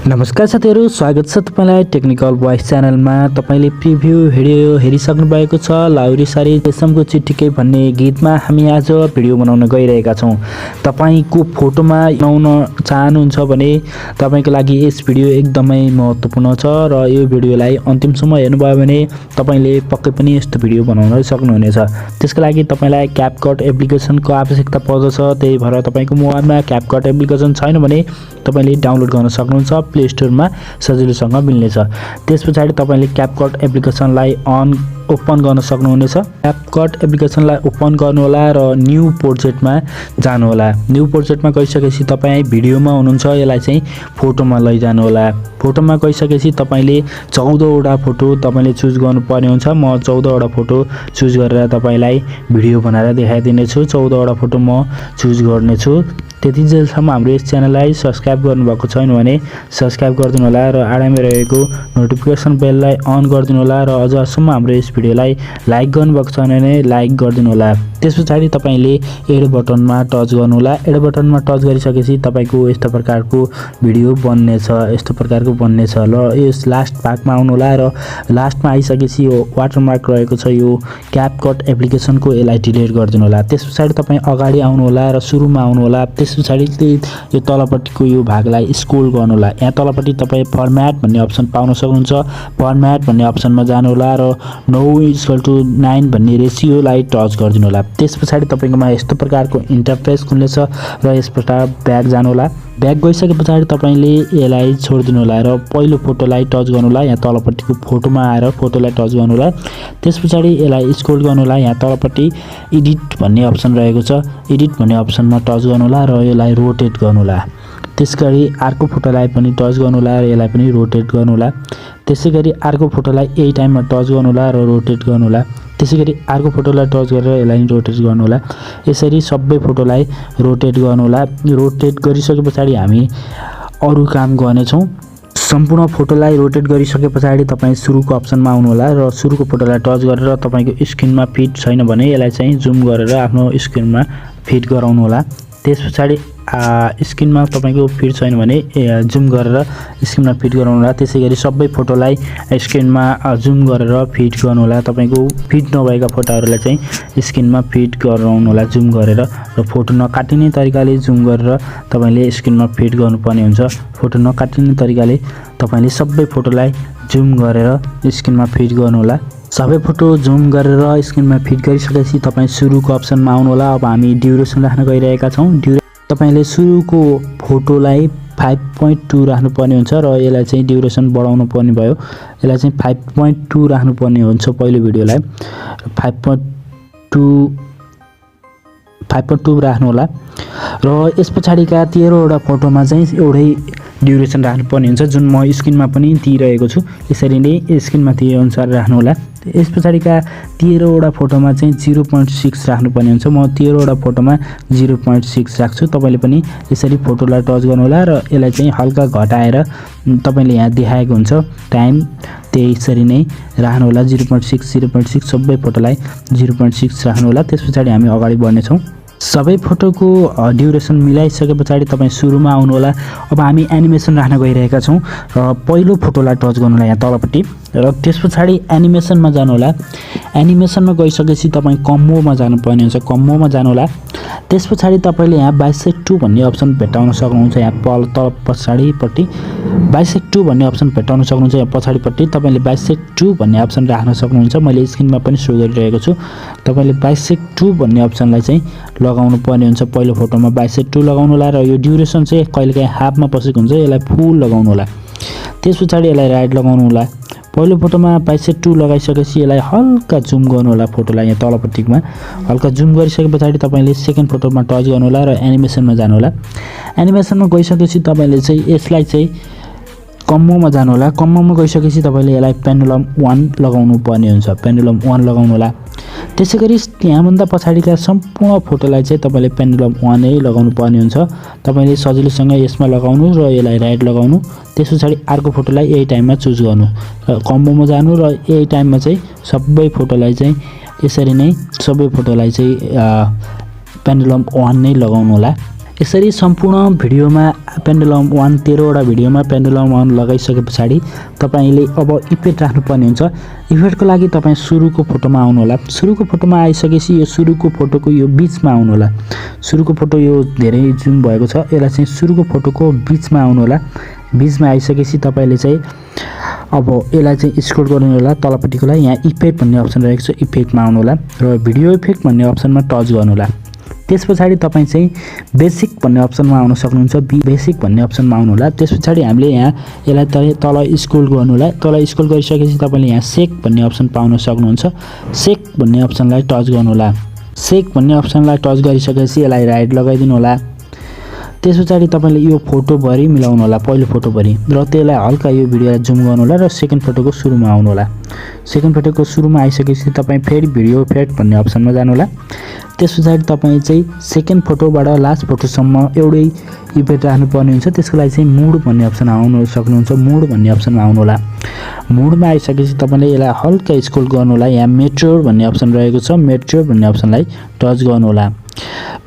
नमस्कार साथीहरु, स्वागत छ तपाईलाई टेक्निकल भोइस च्यानलमा। तपाईले प्रिभ्यू भिडियो हेरिसक्नु भएको छ। लाउली सारी रेशमको चिटिकै भन्ने गीतमा हामी आज भिडियो बनाउन गइरहेका छौं। तपाईको फोटोमा बनाउन चाहनुहुन्छ भने तपाईको लागि यस भिडियो एकदमै महत्त्वपूर्ण छ र यो भिडियोलाई अन्तिमसम्म हेर्नुभयो भने तपाईले पक्कै पनि यस्तो भिडियो बनाउन सक्नुहुनेछ। त्यसको लागि तपाईलाई क्यापकट एप्लिकेसनको आवश्यकता पर्दछ। त्यही भएर तपाईको मोबाइलमा क्यापकट एप्लिकेसन छैन भने तपाईले डाउनलोड गर्न सक्नुहुन्छ। प्ले स्टोरमा सजिलोसँग मिल्नेछ। त्यसपछि तपाईले क्यापकट एप्लिकेसनलाई ओपन गर्न सक्नुहुनेछ। क्यापकट एप्लिकेसनलाई ओपन गर्नुहोला र न्यू प्रोजेक्टमा जानुहोला। न्यू प्रोजेक्टमा गइसकेपछि तपाई भिडियोमा हुनुहुन्छ, यसलाई चाहिँ फोटोमा लैजानु होला। फोटोमा गइसकेपछि तपाईले 14 वटा फोटो तपाईले चुज गर्नुपर्ने हुन्छ। म 14 वटा फोटो चुज गरेर तपाईलाई भिडियो बनाएर देखाइदिने छु। 14 वटा फोटो म चुज गर्ने छु। त्यतिजेलसम्म हाम्रो यस च्यानललाई सब्स्क्राइब गर्नुभएको छैन भने सब्स्क्राइब गरिदिनु होला र आडामै रहेको नोटिफिकेसन बेललाई अन गरिदिनु होला र अझसम्म हाम्रो यस भिडियोलाई लाइक गर्नुभएको छैन भने लाइक गरिदिनु होला। त्यसपछि तपाईले एड बटनमा टच गर्नु होला। एड बटनमा टच गरिसकेपछि तपाईको यस्तो प्रकारको भिडियो बन्नेछ। ल यस लास्ट भागमा आउनु होला र लास्टमा आइसकेपछि यो वाटरमार्क रहेको छ, यो क्यापकट एप्लिकेसनको यसलाई डिलिट गरिदिनु होला। त्यसपछि तपाई अगाडि आउनु होला र सुरुमा आउनु होला। त्यसपछि यो तलपट्टिको यो भागलाई स्क्रोल गर्नु होला। यहाँ तलपट्टि तपाई फर्म्याट भन्ने अप्सन पाउन सक्नुहुन्छ। फर्म्याट भन्ने अप्सनमा जानु होला र 9:9 भन्ने रेशियोलाई टच गरिदिनु होला। त्यसपछि तपाईकोमा यस्तो प्रकारको इन्टरफेस खुल्नेछ र यस प्रकार ब्याक जानु होला। ब्याक गइसकेपछि तपाईले यसलाई छोड्दिनु होला र पहिलो फोटोलाई टच गर्नु होला। यहाँ तलपट्टिको फोटोमा आएर फोटोलाई टच गर्नु होला। त्यसपछि यसलाई स्क्रोल गर्नु होला। यहाँ तलपट्टि एडिट भन्ने अप्सन रहेको छ। एडिट भन्ने अप्सनमा टच गर्नु होला र यसलाई रोटेट गर्नु होला। त्यसैगरी अर्को फोटोलाई पनि टच गर्नु होला र यसलाई पनि रोटेट गर्नु होला। त्यसैगरी अर्को फोटोलाई यही टाइममा टच गर्नु होला र रोटेट गर्नु होला। त्यसैगरी अर्को फोटोलाई टच गरेर यसलाई रोटेट गर्नु होला। यसरी सबै फोटोलाई रोटेट गर्नु होला। रोटेट गरिसकेपछि हामी अरु काम गर्नेछौं। सम्पूर्ण फोटोलाई रोटेट गरिसकेपछि तपाई सुरुको अप्सनमा आउनु होला र सुरुको फोटोलाई टच गरेर तपाईको स्क्रिनमा फिट छैन भने यसलाई चाहिँ जुम गरेर आफ्नो स्क्रिनमा फिट गराउनु होला। त्यसपछि स्क्रिनमा तपाईको फिट छैन भने जुम गरेर स्क्रिनमा फिट गराउनु होला। त्यसैगरी सबै फोटोलाई स्क्रिनमा जुम गरेर फिट गर्नु होला। तपाईको फिट नभएका फोटोहरुलाई चाहिँ स्क्रिनमा फिट गराउनु होला जुम गरेर र फोटो नकाटिने तरिकाले जुम गरेर तपाईले स्क्रिनमा फिट गर्नुपर्ने हुन्छ। फोटो नकाटिने तरिकाले तपाईले सबै फोटोलाई जुम गरेर स्क्रिनमा फिट गर्नु होला। सबै फोटो जुम गरेर स्क्रिनमा फिट गरिसकेपछि तपाई सुरुको अप्सनमा आउनु होला। अब हामी ड्युरेसन राख्न गइरहेका छौं। तपाईले सुरुको फोटोलाई 5.2 राख्नु पर्ने हुन्छ र यसलाई चाहिँ ड्युरेसन बढाउनु पर्ने भयो। यसलाई चाहिँ 5.2 राख्नु पर्ने हुन्छ। पहिलो भिडियोलाई 5.2 राख्नु होला र यसपछाडीका 13 वटा फोटोमा चाहिँ एउटै ड्युरेसन राख्नु पर्ने हुन्छ, जुन म स्क्रिनमा पनि दिइरहेको छु। यसरी नै स्क्रिनमा दिए अनुसार राख्नु होला। यसपछाडीका 13 वटा फोटोमा चाहिँ 0.6 राख्नु पर्ने हुन्छ। म 13 वटा फोटोमा 0.6 राख्छु। तपाईले पनि यसरी फोटोलाई टच गर्नु होला र यसलाई चाहिँ हल्का घटाएर तपाईले यहाँ देखाएको हुन्छ टाइम, त्यसरी नै राख्नु होला। 0.6 सबै फोटोलाई 0.6 राख्नु होला। त्यसपछि हामी अगाडि बढ्ने छौं। सबै फोटोको ड्युरेसन मिलाइसकेपछि तपाई सुरुमा आउनु होला। अब हामी एनिमेसन राख्न गइरहेका छौं र पहिलो फोटोलाई टच गर्नु होला यहाँ तलपट्टि र त्यसपछि एनिमेसनमा जानु होला। एनिमेसनमा गइसकेपछि तपाई कम्बोमा जानुपर्ने हुन्छ। कम्बोमा जानु होला। त्यसपछि तपाईले यहाँ बाइसेक्ट 2 भन्ने अप्सन भेटाउन सक्नुहुन्छ। यहाँ तल पछाडीपट्टि बाइसेक्ट 2 भन्ने अप्सन भेटाउन सक्नुहुन्छ। यहाँ पछाडीपट्टि तपाईले बाइसेक्ट 2 भन्ने अप्सन राख्न सक्नुहुन्छ। मैले स्क्रिनमा पनि शो गरिरहेको छु। तपाईले बाइसेक्ट 2 भन्ने अप्सनलाई चाहिँ लगाउनु पर्ने हुन्छ। पहिलो फोटोमा बाइसेक्ट 2 लगाउनु होला र यो ड्युरेसन चाहिँ कहिलेकाहीँ हाफमा बसेको हुन्छ, यसलाई फुल लगाउनु होला। त्यसपछि यसलाई राइट लगाउनु होला। पहिलो फोटोमा बाइसेक्ट 2 लगाइसकेपछि यसलाई हल्का जुम गर्नु होला। फोटोलाई यहाँ तलपट्टिमा हल्का जुम गरिसकेपछि तपाईले सेकेन्ड फोटोमा टच गर्नु होला र एनिमेसनमा जानु होला। एनिमेसनमा गइसकेपछि तपाईले चाहिँ यसलाई चाहिँ कम्बोमा जानु होला। कम्बोमा गइसकेपछि तपाईले यसलाई पेन्डुलम 1 लगाउनु पर्ने हुन्छ। पेन्डुलम 1 लगाउनु होला। त्यसैगरी यहाँभन्दा पछाडीका सम्पूर्ण फोटोलाई चाहिँ तपाईले पेन्डुलम 1 नै लगाउनु पर्ने हुन्छ। तपाईले सजिलोसँग यसमा लगाउनु र यसलाई राइट लगाउनु। त्यसपछि अर्को फोटोलाई यही टाइममा चुज गर्नु र कम्बोमा जानु र यही टाइममा चाहिँ सबै फोटोलाई चाहिँ यसरी नै सबै फोटोलाई चाहिँ पेन्डुलम 1 नै लगाउनु होला। यसरी सम्पूर्ण भिडियोमा पेन्डुलम 1 13वटा भिडियोमा पेन्डुलम 1 लगाइसके पछाडि तपाईले अब इफेक्ट राख्नुपर्ने हुन्छ। इफेक्टको लागि तपाई सुरुको फोटोमा आउनु होला। सुरुको फोटोमा आइसकेपछि यो सुरुको फोटोको यो बीचमा आउनु होला। सुरुको फोटो यो धेरै जुम भएको छ, यसलाई चाहिँ सुरुको फोटोको बीचमा आउनु होला। बीचमा आइसकेपछि तपाईले चाहिँ अब यसलाई चाहिँ स्क्रोल गर्नु होला तलपट्टिकोलाई। यहाँ इफेक्ट भन्ने अप्सन रहेको छ, इफेक्टमा आउनु होला र भिडियो इफेक्ट भन्ने अप्सनमा टच गर्नु होला। त्यसपछि तपाई चाहिँ बेसिक भन्ने अप्सनमा आउन सक्नुहुन्छ। बेसिक भन्ने अप्सनमा आउनु होला। त्यसपछि हामीले यहाँ यसलाई तल स्क्रोल गर्नु होला। तल स्क्रोल गरिसकेपछि तपाईले यहाँ सेक भन्ने अप्सन पाउन सक्नुहुन्छ। सेक भन्ने अप्सनलाई टच गर्नु होला। सेक भन्ने अप्सनलाई टच गरिसकेपछि यसलाई राइट लगाइदिनु होला। त्यसपछि तपाईले यो फोटोभरि मिलाउनु होला, पहिलो फोटोभरि, र त्यसलाई हल्का यो भिडियोलाई जुम गर्नु होला र सेकेन्ड फोटोको सुरुमा आउनु होला। सेकेन्ड फोटोको सुरुमा आइसकेपछि तपाई फेरि भिडियो इफेक्ट भन्ने अप्सनमा जानु होला। त्यसपछि तपाई चाहिँ सेकेन्ड फोटोबाट लास्ट फोटोसम्म एउटै इफेक्ट राख्नुपर्ने हुन्छ। त्यसको लागि चाहिँ मुड भन्ने अप्सन आउन सक्नुहुन्छ। मुड भन्ने अप्सनमा आउनु होला। मुडमा आइसकेपछि तपाईले यसलाई हल्का स्क्रोल गर्नु होला। यहाँ मेट्योर भन्ने अप्सन रहेको छ, मेट्योर भन्ने अप्सनलाई टच गर्नु होला।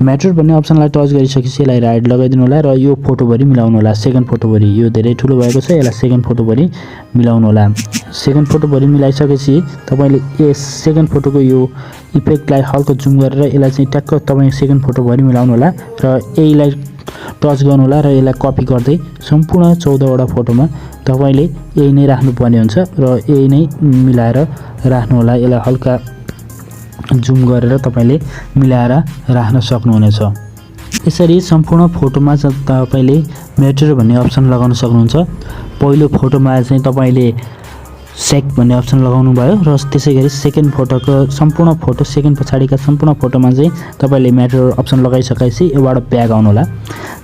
मेट्योर भन्ने अप्सनलाई टच गरिसकेपछि यसलाई राइट लगाइदिनु होला र यो फोटोभरि मिलाउनु होला। सेकेन्ड फोटोभरि यो धेरै ठुलो भएको छ, यसलाई सेकेन्ड फोटोभरि मिलाउनु होला। सेकेन्ड फोटोभरि मिलाइसकेपछि तपाईले यस सेकेन्ड फोटोको यो इफेक्टलाई हल्का जुम गरेर यसलाई चाहिँ ट्याक्क तपाई सेकेन्ड फोटोभरि मिलाउनु होला र यहीलाई टच गर्नु होला र यसलाई कपी गर्दै सम्पूर्ण 14वटा फोटोमा तपाईले यही नै राख्नुपर्ने हुन्छ र यही नै मिलाएर राख्नु होला। यसलाई हल्का जुम गरेर तपाईले मिलाएर राख्न सक्नुहुनेछ। यसरी सम्पूर्ण फोटोमा तपाईले मेटेरियल भन्ने अप्सन लगाउन सक्नुहुन्छ। पहिलो फोटोमा चाहिँ तपाईले सेक भन्ने अप्सन लगाउनु भयो र त्यसैगरी सेकेन्ड फोटोको सम्पूर्ण फोटो सेकेन्ड पछाडिका सम्पूर्ण फोटोमा चाहिँ तपाईले मेटेरियल अप्सन लगाइसकेपछि योबाट ब्याक आउनु होला।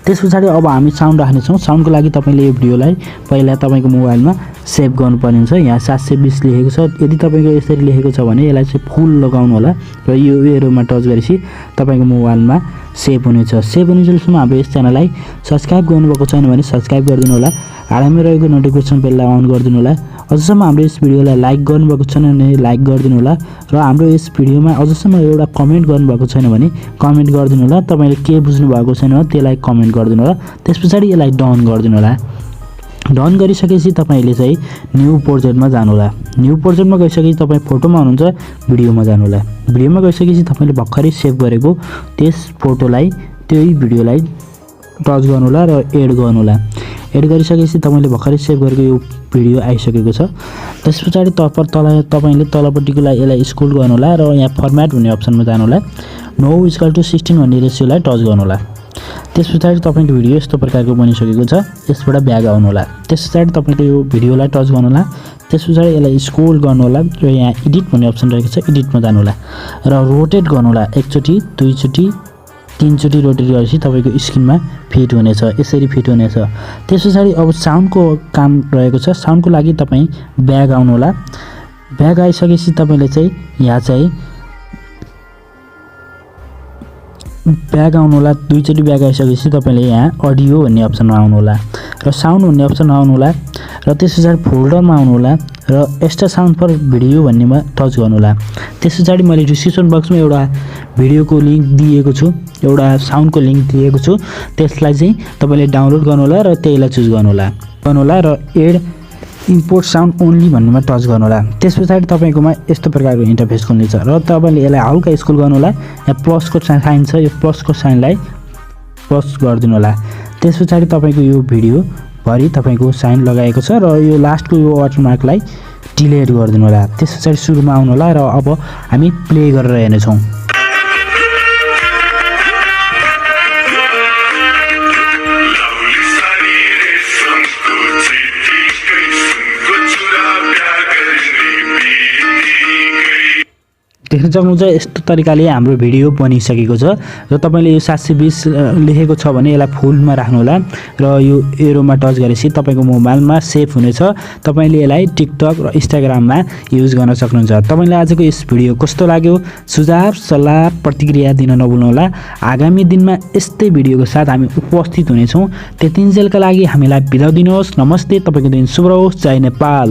त्यसपछि अब हामी साउन्ड राख्ने छौं। साउन्डको लागि तपाईले यो भिडियोलाई पहिला तपाईको मोबाइलमा सेभ गर्नुपर्ने हुन्छ। यहाँ 720 लेखेको छ। यदि तपाईको यसरी लेखेको छ भने यसलाई चाहिँ फुल लगाउनु होला र यो एरोमा टच गरेपछि तपाईको मोबाइलमा सेभ हुनेछ। सेभ हुनेसम्म हाम्रो यस च्यानललाई सब्स्क्राइब गर्नुभएको छैन भने सब्स्क्राइब गरिदिनु होला। हालैमा रहेको नोटिफिकेसन बेललाई अन गरिदिनु होला। अझसम्म हाम्रो यस भिडियोलाई लाइक गर्नुभएको छैन भने लाइक गरिदिनु होला र हाम्रो यस भिडियोमा अझसम्म एउटा कमेन्ट गर्नुभएको छैन भने कमेन्ट गरिदिनु होला। तपाईले के बुझ्नु भएको छैन त्यसलाई कमेन्ट गरिदिनु होला। त्यसपछि यसलाई डन गरिदिनु होला। डन गरिसकेपछि तपाईले चाहिँ न्यू प्रोजेक्टमा जानु होला। न्यू प्रोजेक्टमा गइसकेपछि तपाई फोटोमा हुनुहुन्छ, भिडियोमा जानु होला। भिडियोमा गइसकेपछि तपाईले भर्खरै सेभ गरेको त्यस फोटोलाई त्यही भिडियोलाई टच गर्नु होला र एड गर्नु होला। एड गरिसकेपछि तपाईले भर्खरै सेभ गरेको यो भिडियो आइसकेको छ। त्यसपछि तपाईले तलपट्टिकोलाई यसलाई स्क्रोल गर्नु होला र यहाँ फर्म्याट भन्ने अप्सनमा जानु होला। नो इक्वल टु 16 भन्ने रेसियोलाई टच गर्नु होला। त्यसपछि तपाईको भिडियो यस्तो प्रकारको बनिसकेको छ। यसबाट ब्याक आउनु होला। त्यसपछि तपाईले यो भिडियोलाई टच गर्नु होला। त्यसपछि यसलाई स्क्रोल गर्नु होला र यहाँ एडिट भन्ने अप्सन रहेको छ, एडिटमा जानु होला र रोटेट गर्नु होला। एकचोटी, दुईचोटी, तीनचोटी रोटेट गरेपछि तपाईको स्क्रिनमा फिट हुनेछ। यसरी फिट हुनेछ। त्यसपछि अब साउन्डको काम रहेको छ। साउन्डको लागि तपाई ब्याक आउनु होला। ब्याक आइसकेपछि तपाईले चाहिँ यहाँ चाहिँ ब्याक आउनु होला। दुईचोटी ब्याक आइसकेपछि तपाईले यहाँ अडियो भन्ने अप्सनमा आउनु होला र साउन्ड भन्ने अप्सनमा आउनु होला र त्यसपछि फोल्डरमा आउनु होला र एक्स्ट्रा साउन्ड फर भिडियो भन्नेमा टच गर्नु होला। त्यसपछि मैले डिस्क्रिप्सन बक्समा एउटा भिडियोको लिंक दिएको छु, एउटा साउन्डको लिंक दिएको छु। त्यसलाई चाहिँ तपाईले डाउनलोड गर्नु होला र त्यसलाई चुज गर्नु होला र एड इम्पोर्ट साउन्ड ओन्ली भन्नेमा टच गर्नु होला। त्यसपछि तपाईकोमा यस्तो प्रकारको इन्टरफेस खुल्नेछ र तपाईले यसलाई हल्का स्क्रोल गर्नु होला। यहाँ प्लसको साइन छ, यो प्लसको साइनलाई प्लस गरिदिनु होला। त्यसपछि तपाईको यो भिडियो भरि तपाईको साइन लगाएको छ र यो लास्टको यो वाटरमार्कलाई डिलिट गरिदिनु होला। त्यसपछि सुरुमा आउनु होला र अब हामी प्ले गरेर हेर्ने छौं। देख्न सक्नुहुन्छ यस्तो तरिकाले हाम्रो भिडियो बनिसकेको छ र तपाईले यो 720 लेखेको छ भने यसलाई फुलमा राख्नु होला र यो एरोमा टच गरेपछि तपाईको मोबाइलमा सेभ हुनेछ। तपाईले यसलाई टिकटक र इन्स्टाग्राममा युज गर्न सक्नुहुन्छ। तपाईले आजको यस भिडियो कस्तो लाग्यो? सुझाव, सल्लाह, प्रतिक्रिया दिन नभुल्नु होला। आगामी दिनमा यस्तै भिडियोको साथ हामी उपस्थित हुनेछौं। त्यतिन्जेलका लागि हामीलाई बिदा दिनुहोस्। नमस्ते। तपाईको दिन शुभ रहोस्। जय नेपाल।